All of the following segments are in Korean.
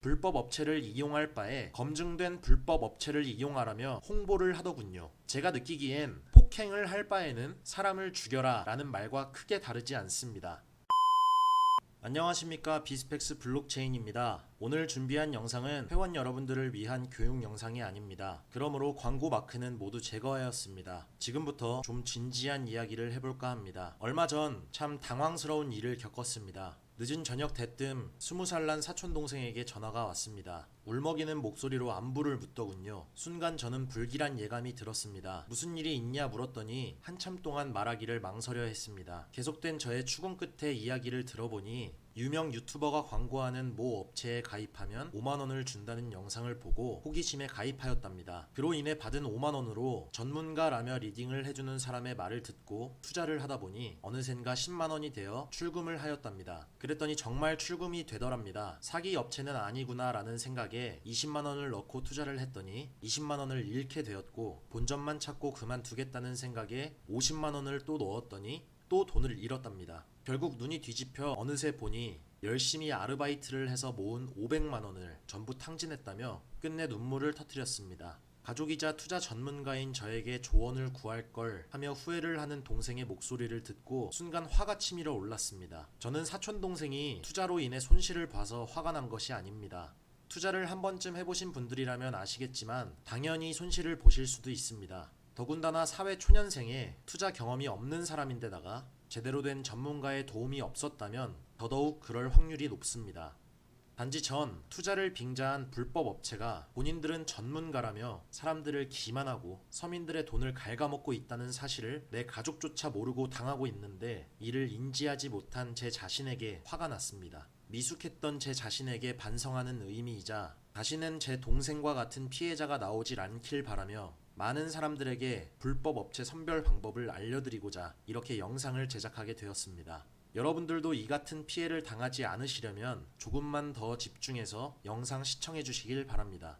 불법 업체를 이용할 바에 검증된 불법 업체를 이용하라며 홍보를 하더군요. 제가 느끼기엔 폭행을 할 바에는 사람을 죽여라 라는 말과 크게 다르지 않습니다. 안녕하십니까, 비스펙스 블록체인입니다. 오늘 준비한 영상은 회원 여러분들을 위한 교육 영상이 아닙니다. 그러므로 광고 마크는 모두 제거하였습니다. 지금부터 좀 진지한 이야기를 해볼까 합니다. 얼마 전 참 당황스러운 일을 겪었습니다. 늦은 저녁 대뜸 20살 난 사촌동생에게 전화가 왔습니다. 울먹이는 목소리로 안부를 묻더군요. 순간 저는 불길한 예감이 들었습니다. 무슨 일이 있냐 물었더니 한참 동안 말하기를 망설여 했습니다. 계속된 저의 추궁 끝에 이야기를 들어보니 유명 유튜버가 광고하는 모 업체에 가입하면 5만원을 준다는 영상을 보고 호기심에 가입하였답니다. 그로 인해 받은 5만원으로 전문가라며 리딩을 해주는 사람의 말을 듣고 투자를 하다 보니 어느샌가 10만원이 되어 출금을 하였답니다. 그랬더니 정말 출금이 되더랍니다. 사기 업체는 아니구나 라는 생각에 20만원을 넣고 투자를 했더니 20만원을 잃게 되었고, 본전만 찾고 그만두겠다는 생각에 50만원을 또 넣었더니 또 돈을 잃었답니다. 결국 눈이 뒤집혀 어느새 보니 열심히 아르바이트를 해서 모은 500만원을 전부 탕진했다며 끝내 눈물을 터뜨렸습니다. 가족이자 투자 전문가인 저에게 조언을 구할 걸 하며 후회를 하는 동생의 목소리를 듣고 순간 화가 치밀어 올랐습니다. 저는 사촌 동생이 투자로 인해 손실을 봐서 화가 난 것이 아닙니다. 투자를 한 번쯤 해보신 분들이라면 아시겠지만 당연히 손실을 보실 수도 있습니다. 더군다나 사회 초년생에 투자 경험이 없는 사람인데다가 제대로 된 전문가의 도움이 없었다면 더더욱 그럴 확률이 높습니다. 단지 전 투자를 빙자한 불법 업체가 본인들은 전문가라며 사람들을 기만하고 서민들의 돈을 갉아먹고 있다는 사실을 내 가족조차 모르고 당하고 있는데 이를 인지하지 못한 제 자신에게 화가 났습니다. 미숙했던 제 자신에게 반성하는 의미이자 다시는 제 동생과 같은 피해자가 나오질 않길 바라며 많은 사람들에게 불법 업체 선별 방법을 알려드리고자 이렇게 영상을 제작하게 되었습니다. 여러분들도 이 같은 피해를 당하지 않으시려면 조금만 더 집중해서 영상 시청해 주시길 바랍니다.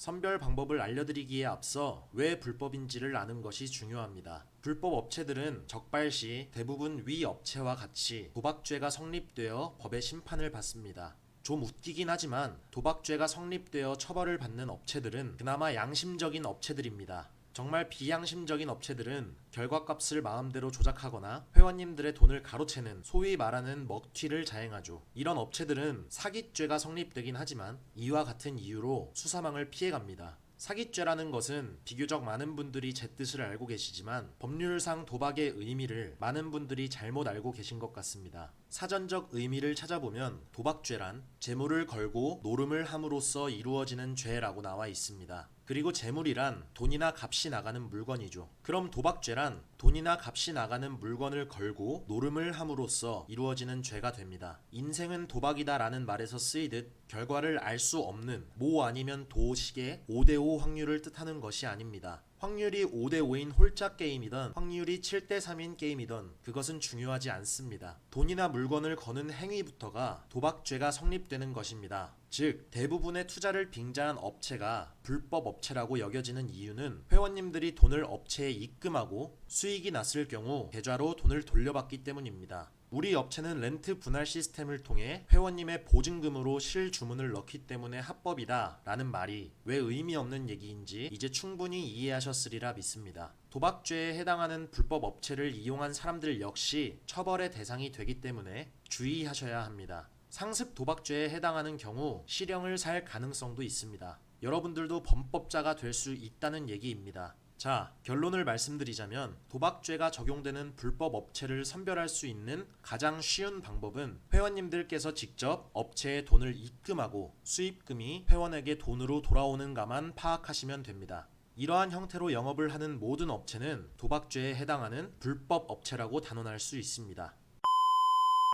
선별 방법을 알려드리기에 앞서 왜 불법인지를 아는 것이 중요합니다. 불법 업체들은 적발 시 대부분 위 업체와 같이 도박죄가 성립되어 법의 심판을 받습니다. 좀 웃기긴 하지만 도박죄가 성립되어 처벌을 받는 업체들은 그나마 양심적인 업체들입니다. 정말 비양심적인 업체들은 결과값을 마음대로 조작하거나 회원님들의 돈을 가로채는 소위 말하는 먹튀를 자행하죠. 이런 업체들은 사기죄가 성립되긴 하지만 이와 같은 이유로 수사망을 피해갑니다. 사기죄라는 것은 비교적 많은 분들이 제 뜻을 알고 계시지만 법률상 도박의 의미를 많은 분들이 잘못 알고 계신 것 같습니다. 사전적 의미를 찾아보면 도박죄란 재물을 걸고 노름을 함으로써 이루어지는 죄라고 나와 있습니다. 그리고 재물이란 돈이나 값이 나가는 물건이죠. 그럼 도박죄란 돈이나 값이 나가는 물건을 걸고 노름을 함으로써 이루어지는 죄가 됩니다. 인생은 도박이다 라는 말에서 쓰이듯 결과를 알 수 없는 모 아니면 도식의 5대5 확률을 뜻하는 것이 아닙니다. 확률이 5대5인 홀짝 게임이던 확률이 7대3인 게임이던 그것은 중요하지 않습니다. 돈이나 물건을 거는 행위부터가 도박죄가 성립되는 것입니다. 즉, 대부분의 투자를 빙자한 업체가 불법 업체라고 여겨지는 이유는 회원님들이 돈을 업체에 입금하고 수익이 났을 경우 계좌로 돈을 돌려받기 때문입니다. 우리 업체는 렌트 분할 시스템을 통해 회원님의 보증금으로 실주문을 넣기 때문에 합법이다 라는 말이 왜 의미 없는 얘기인지 이제 충분히 이해하셨으리라 믿습니다. 도박죄에 해당하는 불법 업체를 이용한 사람들 역시 처벌의 대상이 되기 때문에 주의하셔야 합니다. 상습 도박죄에 해당하는 경우 실형을 살 가능성도 있습니다. 여러분들도 범법자가 될 수 있다는 얘기입니다. 자, 결론을 말씀드리자면 도박죄가 적용되는 불법 업체를 선별할 수 있는 가장 쉬운 방법은 회원님들께서 직접 업체에 돈을 입금하고 수입금이 회원에게 돈으로 돌아오는가만 파악하시면 됩니다. 이러한 형태로 영업을 하는 모든 업체는 도박죄에 해당하는 불법 업체라고 단언할 수 있습니다.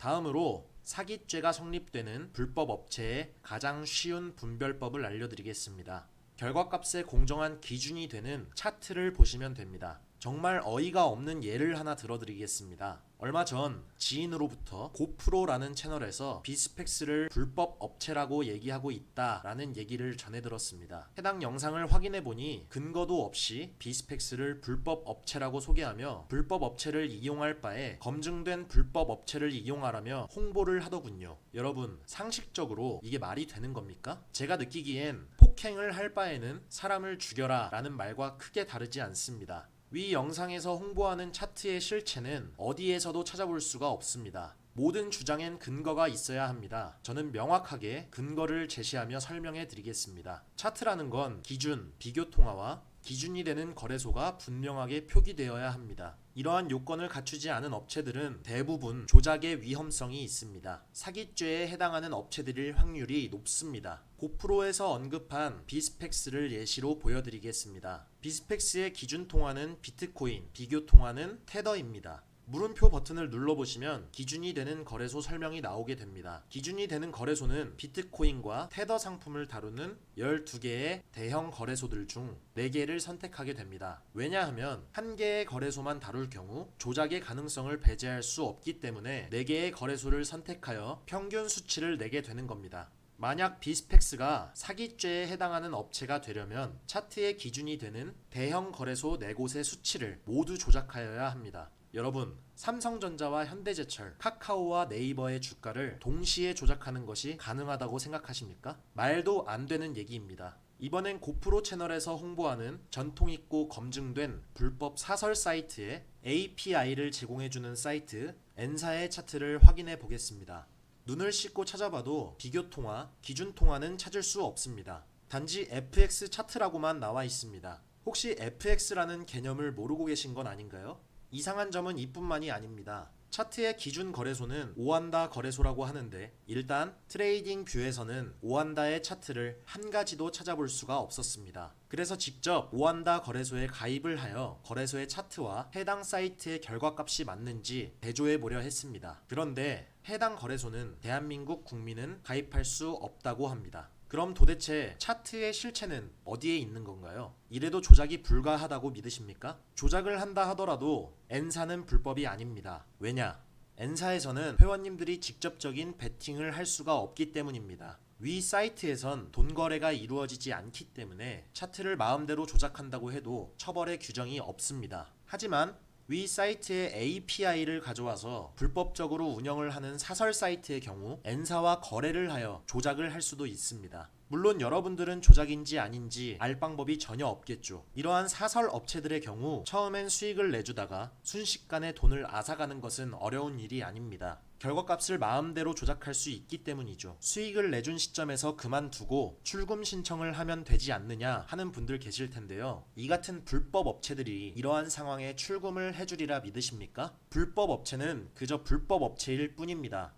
다음으로 사기죄가 성립되는 불법 업체의 가장 쉬운 분별법을 알려드리겠습니다. 결과값의 공정한 기준이 되는 차트를 보시면 됩니다. 정말 어이가 없는 예를 하나 들어드리겠습니다. 얼마 전 지인으로부터 고프로라는 채널에서 비스펙스를 불법 업체라고 얘기하고 있다라는 얘기를 전해들었습니다. 해당 영상을 확인해보니 근거도 없이 비스펙스를 불법 업체라고 소개하며 불법 업체를 이용할 바에 검증된 불법 업체를 이용하라며 홍보를 하더군요. 여러분, 상식적으로 이게 말이 되는 겁니까? 제가 느끼기엔 폭행을 할 바에는 사람을 죽여라 라는 말과 크게 다르지 않습니다. 위 영상에서 홍보하는 차트의 실체는 어디에서도 찾아볼 수가 없습니다. 모든 주장엔 근거가 있어야 합니다. 저는 명확하게 근거를 제시하며 설명해 드리겠습니다. 차트라는 건 기준, 비교 통화와 기준이 되는 거래소가 분명하게 표기되어야 합니다. 이러한 요건을 갖추지 않은 업체들은 대부분 조작의 위험성이 있습니다. 사기죄에 해당하는 업체들일 확률이 높습니다. 고프로에서 언급한 비스펙스를 예시로 보여드리겠습니다. 비스펙스의 기준 통화는 비트코인, 비교 통화는 테더입니다. 물음표 버튼을 눌러보시면 기준이 되는 거래소 설명이 나오게 됩니다. 기준이 되는 거래소는 비트코인과 테더 상품을 다루는 12개의 대형 거래소들 중 4개를 선택하게 됩니다. 왜냐하면 1개의 거래소만 다룰 경우 조작의 가능성을 배제할 수 없기 때문에 4개의 거래소를 선택하여 평균 수치를 내게 되는 겁니다. 만약 비스펙스가 사기죄에 해당하는 업체가 되려면 차트의 기준이 되는 대형 거래소 4곳의 수치를 모두 조작하여야 합니다. 여러분, 삼성전자와 현대제철, 카카오와 네이버의 주가를 동시에 조작하는 것이 가능하다고 생각하십니까? 말도 안 되는 얘기입니다. 이번엔 고프로 채널에서 홍보하는 전통있고 검증된 불법 사설 사이트에 API를 제공해주는 사이트 엔사의 차트를 확인해 보겠습니다. 눈을 씻고 찾아봐도 비교통화, 기준통화는 찾을 수 없습니다. 단지 FX 차트라고만 나와 있습니다. 혹시 FX라는 개념을 모르고 계신 건 아닌가요? 이상한 점은 이뿐만이 아닙니다. 차트의 기준 거래소는 오한다 거래소라고 하는데 일단 트레이딩 뷰에서는 오한다의 차트를 한 가지도 찾아볼 수가 없었습니다. 그래서 직접 오한다 거래소에 가입을 하여 거래소의 차트와 해당 사이트의 결과값이 맞는지 대조해 보려 했습니다. 그런데 해당 거래소는 대한민국 국민은 가입할 수 없다고 합니다. 그럼 도대체 차트의 실체는 어디에 있는 건가요? 이래도 조작이 불가하다고 믿으십니까? 조작을 한다 하더라도 엔사는 불법이 아닙니다. 왜냐? 엔사에서는 회원님들이 직접적인 베팅을 할 수가 없기 때문입니다. 위 사이트에선 돈 거래가 이루어지지 않기 때문에 차트를 마음대로 조작한다고 해도 처벌의 규정이 없습니다. 하지만 위 사이트의 API를 가져와서 불법적으로 운영을 하는 사설 사이트의 경우 엔사와 거래를 하여 조작을 할 수도 있습니다. 물론 여러분들은 조작인지 아닌지 알 방법이 전혀 없겠죠. 이러한 사설 업체들의 경우 처음엔 수익을 내주다가 순식간에 돈을 앗아가는 것은 어려운 일이 아닙니다. 결과값을 마음대로 조작할 수 있기 때문이죠. 수익을 내준 시점에서 그만두고 출금 신청을 하면 되지 않느냐 하는 분들 계실 텐데요. 이 같은 불법 업체들이 이러한 상황에 출금을 해주리라 믿으십니까? 불법 업체는 그저 불법 업체일 뿐입니다.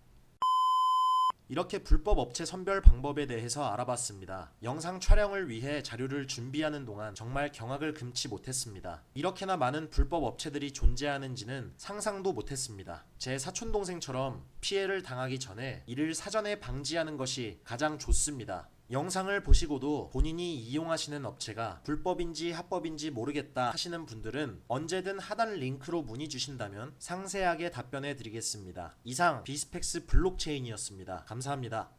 이렇게 불법 업체 선별 방법에 대해서 알아봤습니다. 영상 촬영을 위해 자료를 준비하는 동안 정말 경악을 금치 못했습니다. 이렇게나 많은 불법 업체들이 존재하는지는 상상도 못했습니다. 제 사촌동생처럼 피해를 당하기 전에 이를 사전에 방지하는 것이 가장 좋습니다. 영상을 보시고도 본인이 이용하시는 업체가 불법인지 합법인지 모르겠다 하시는 분들은 언제든 하단 링크로 문의 주신다면 상세하게 답변해 드리겠습니다. 이상 비스펙스 블록체인이었습니다. 감사합니다.